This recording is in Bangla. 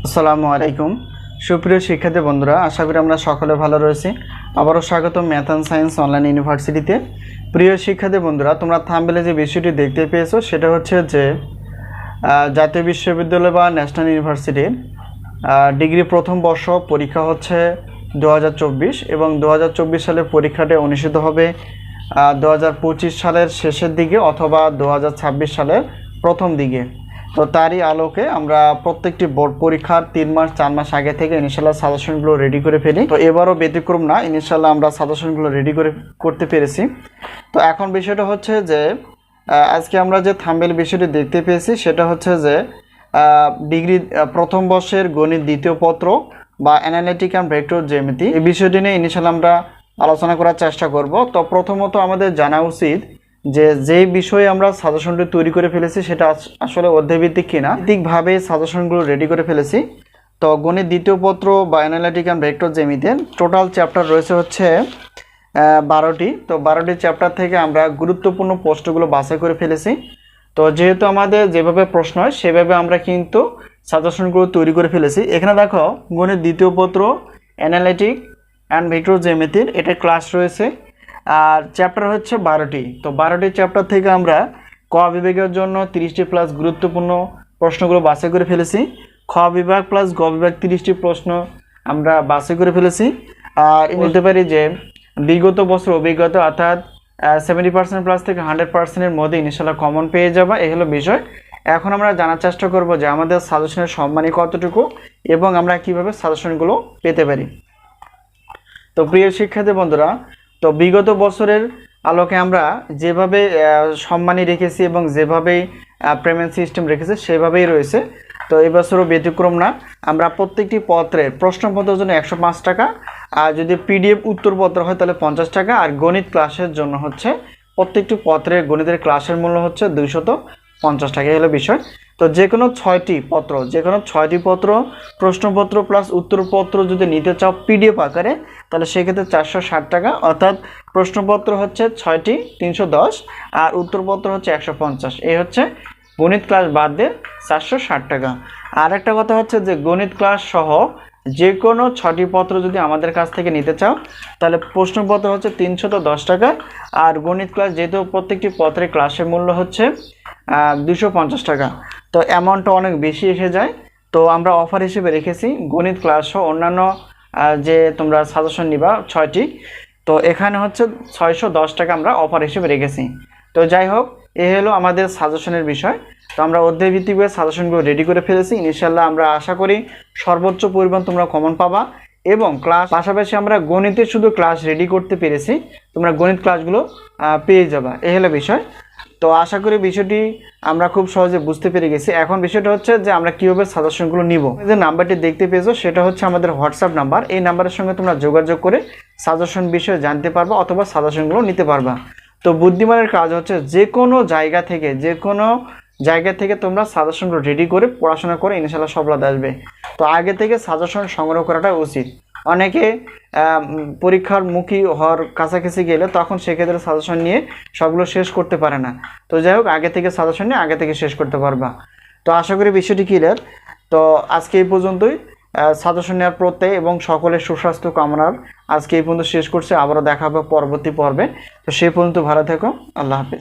আসসালামু আলাইকুম সুপ্রিয় শিক্ষার্থী বন্ধুরা, আশা করি আমরা সকলে ভালো রয়েছি। আবারও স্বাগতম ম্যাথ অ্যান্ড সায়েন্স অনলাইন ইউনিভার্সিটিতে। প্রিয় শিক্ষার্থী বন্ধুরা, তোমরা থাম্বনেলে যে বিষয়টি দেখতে পেয়েছো সেটা হচ্ছে যে জাতীয় বিশ্ববিদ্যালয় বা ন্যাশনাল ইউনিভার্সিটির ডিগ্রি প্রথম বর্ষ পরীক্ষা হচ্ছে 2024 এবং 2024 সালের পরীক্ষাটি অনুষ্ঠিত হবে 2025 সালের শেষের দিকে অথবা 2026 সালের প্রথম দিকে। তো তারই আলোকে আমরা প্রত্যেকটি বোর্ড পরীক্ষার 3 মাস 4 মাস আগে থেকে ইনশাল্লাহ সাজেশনগুলো রেডি করে ফেলি। তো এবারও ব্যতিক্রম না, ইনশাল্লাহ আমরা সাজেশনগুলো রেডি করতে পেরেছি। তো এখন বিষয়টা হচ্ছে যে আজকে আমরা যে থাম্বনেল বিষয়টি দেখতে পেয়েছি সেটা হচ্ছে যে ডিগ্রি প্রথম বর্ষের গণিত দ্বিতীয় পত্র বা অ্যানালিটিক অ্যান্ড ভেক্টর জ্যামিতি, এই বিষয়টি নিয়ে ইনশাল্লাহ আমরা আলোচনা করার চেষ্টা করব। তো প্রথমত আমাদের জানা উচিত যে বিষয়ে আমরা সাজেশনটি তৈরি করে ফেলেছি সেটা আসলে অধ্যায়ভিত্তিক কিনা, ভিত্তিকভাবে সাজেশনগুলো রেডি করে ফেলেছি। তো গণিত দ্বিতীয় পত্র বা অ্যানালিটিক অ্যান্ড ভেক্টর জ্যামিতির টোটাল চ্যাপ্টার রয়েছে হচ্ছে 12টি। তো 12টি চ্যাপ্টার থেকে আমরা গুরুত্বপূর্ণ প্রশ্নগুলো বাছাই করে ফেলেছি। তো যেহেতু আমাদের যেভাবে প্রশ্ন হয় সেভাবে আমরা কিন্তু সাজেশনগুলো তৈরি করে ফেলেছি। এখানে দেখো গণিত দ্বিতীয় পত্র অ্যানালিটিক অ্যান্ড ভেক্টর জ্যামিতির এটা ক্লাস রয়েছে, আর চ্যাপ্টার হচ্ছে 12টি। তো 12টি চ্যাপ্টার থেকে আমরা ক বিভাগের জন্য 30টি প্লাস গুরুত্বপূর্ণ প্রশ্নগুলো বাছাই করে ফেলেছি। খ বিভাগ প্লাস গ বিভাগ 30টি প্রশ্ন আমরা বাছাই করে ফেলেছি। আর বলতে পারি যে বিগত বছর অভিজ্ঞতা অর্থাৎ 70% প্লাস থেকে 100%-এর মধ্যে ইনশাল্লাহ কমন পেয়ে যাবে, এই হলো বিষয়। এখন আমরা জানার চেষ্টা করব যে আমাদের সাজেশনের সম্মানই কতটুকু এবং আমরা কিভাবে সাজেশনগুলো পেতে পারি। তো প্রিয় শিক্ষার্থী বন্ধুরা, তো বিগত বছরের আলোকে আমরা যেভাবে সম্মানী রেখেছি এবং যেভাবেই পেমেন্ট সিস্টেম রেখেছি সেভাবেই রয়েছে। তো এবছরও ব্যতিক্রম না, আমরা প্রত্যেকটি পত্রের প্রশ্নপত্রের জন্য 105 টাকা, আর যদি পিডিএফ উত্তরপত্র হয় তাহলে 50 টাকা, আর গণিত ক্লাসের জন্য হচ্ছে প্রত্যেকটি পত্রের গণিতের ক্লাসের মূল্য হচ্ছে 250 টাকা, এই হলো বিষয়। তো যে কোনো 6টি পত্র প্রশ্নপত্র প্লাস উত্তরপত্র যদি নিতে চাও পিডিএফ আকারে তাহলে সেক্ষেত্রে 460 টাকা, অর্থাৎ প্রশ্নপত্র হচ্ছে 6টি 310 আর উত্তরপত্র হচ্ছে 150। এই হচ্ছে গণিত ক্লাস বাদ দিয়ে 460 টাকা। আর একটা কথা হচ্ছে যে গণিত ক্লাস সহ যে কোনো 6টি পত্র যদি আমাদের কাছ থেকে নিতে চাও তাহলে প্রশ্নপত্র হচ্ছে 310 টাকা, আর গণিত ক্লাস যেহেতু প্রত্যেকটি পত্রের ক্লাসের মূল্য হচ্ছে 250 টাকা। তো অ্যামাউন্টটা অনেক বেশি এসে যায়। তো আমরা অফার হিসেবে রেখেছি গণিত ক্লাস সহ অন্যান্য যে তোমরা সাজেশন নিবা 6টি, তো এখানে হচ্ছে 610 টাকা আমরা অফার হিসেবে রেখেছি। তো যাই হোক, এ হলো আমাদের সাজেশনের বিষয়। তো আমরা অধ্যায়ভিত্তিকভাবে সাজেশনগুলো রেডি করে ফেলেছি। ইনশাল্লাহ আমরা আশা করি সর্বোচ্চ পরিমাণ তোমরা কমন পাবা এবং ক্লাস পাশাপাশি আমরা গণিতের শুধু ক্লাস রেডি করতে পেরেছি, তোমরা গণিত ক্লাসগুলো পেয়ে যাবা, এই হলো বিষয়। তো আশা করি বিষয়টি আমরা খুব সহজে বুঝতে পেরে গেছি। এখন বিষয়টা হচ্ছে যে আমরা কীভাবে সাজেশনগুলো নিব। যে নাম্বারটি দেখতে পেয়েছো সেটা হচ্ছে আমাদের হোয়াটসঅ্যাপ নাম্বার। এই নাম্বারের সঙ্গে তোমরা যোগাযোগ করে সাজেশন বিষয়ে জানতে পারবা অথবা সাজেশনগুলো নিতে পারবা। তো বুদ্ধিমানের কাজ হচ্ছে যে কোনো জায়গা থেকে তোমরা সাজেশনগুলো রেডি করে পড়াশোনা করে ইনশাল্লাহ সফলতা আসবে। তো আগে থেকে সাজেশন সংগ্রহ করাটা উচিত। অনেকে পরীক্ষার মুখী হওয়ার কাছাকাছি গেলে তখন সেক্ষেত্রে সাজেশন নিয়ে সবগুলো শেষ করতে পারে না। তো যাই হোক, আগে থেকে সাজেশন নিয়ে আগে থেকে শেষ করতে পারবা। তো আশা করি বিষয়টি ক্লিয়ার। তো আজকে এই পর্যন্তই। সাজেশন নেওয়ার প্রত্যয় এবং সকলের সুস্বাস্থ্য কামনার আজকে এই পর্যন্ত শেষ করছে। আবারও দেখা হবে পরবর্তী পর্বে। তো সেই পর্যন্ত ভালো থেকো। আল্লাহ হাফেজ।